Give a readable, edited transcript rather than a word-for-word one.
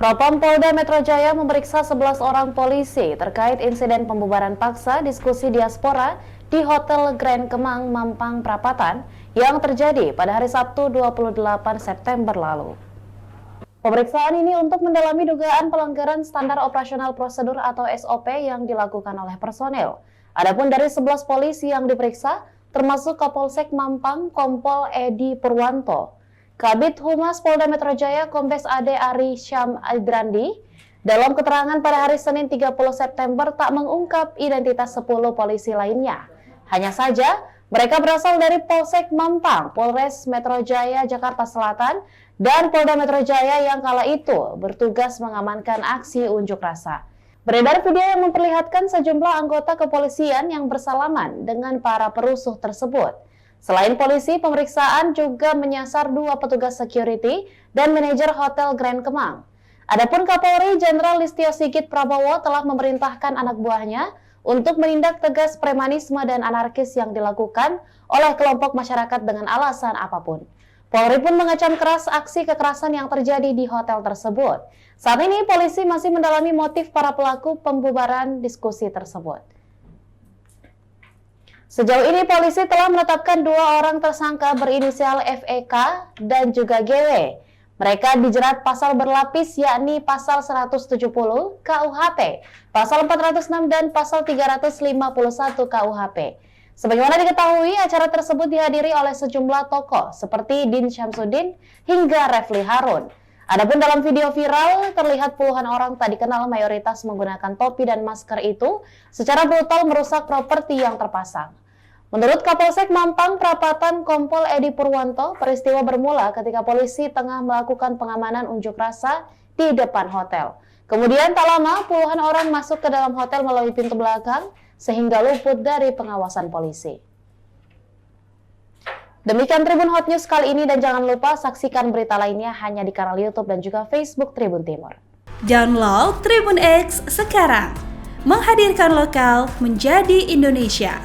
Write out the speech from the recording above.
Propam Polda Metro Jaya memeriksa 11 orang polisi terkait insiden pembubaran paksa diskusi diaspora di Hotel Grand Kemang, Mampang Perapatan yang terjadi pada hari Sabtu 28 September lalu. Pemeriksaan ini untuk mendalami dugaan pelanggaran standar operasional prosedur atau SOP yang dilakukan oleh personel. Adapun dari 11 polisi yang diperiksa, termasuk Kapolsek Mampang Kompol Edi Purwanto, Kabid Humas Polda Metro Jaya Kombes Ade Ari Syam Aldrandi, dalam keterangan pada hari Senin 30 September tak mengungkap identitas 10 polisi lainnya. Hanya saja, mereka berasal dari Polsek Mampang, Polres Metro Jaya Jakarta Selatan, dan Polda Metro Jaya yang kala itu bertugas mengamankan aksi unjuk rasa. Beredar video yang memperlihatkan sejumlah anggota kepolisian yang bersalaman dengan para perusuh tersebut. Selain polisi, pemeriksaan juga menyasar 2 petugas security dan manajer Hotel Grand Kemang. Adapun Kapolri Jenderal Listio Sigit Prabowo telah memerintahkan anak buahnya untuk menindak tegas premanisme dan anarkis yang dilakukan oleh kelompok masyarakat dengan alasan apapun. Polri pun mengecam keras aksi kekerasan yang terjadi di hotel tersebut. Saat ini polisi masih mendalami motif para pelaku pembubaran diskusi tersebut. Sejauh ini polisi telah menetapkan 2 orang tersangka berinisial FEK dan juga GW. Mereka dijerat pasal berlapis yakni pasal 170 KUHP, pasal 406 dan pasal 351 KUHP. Sebagaimana diketahui, acara tersebut dihadiri oleh sejumlah tokoh seperti Din Syamsuddin hingga Refli Harun. Adapun dalam video viral, terlihat puluhan orang tak dikenal mayoritas menggunakan topi dan masker itu secara brutal merusak properti yang terpasang. Menurut Kapolsek Mampang Perapatan Kompol Edi Purwanto, peristiwa bermula ketika polisi tengah melakukan pengamanan unjuk rasa di depan hotel. Kemudian tak lama puluhan orang masuk ke dalam hotel melalui pintu belakang sehingga luput dari pengawasan polisi. Demikian Tribun Hot News kali ini dan jangan lupa saksikan berita lainnya hanya di kanal YouTube dan juga Facebook Tribun Timur. Download Tribun X sekarang, menghadirkan lokal menjadi Indonesia.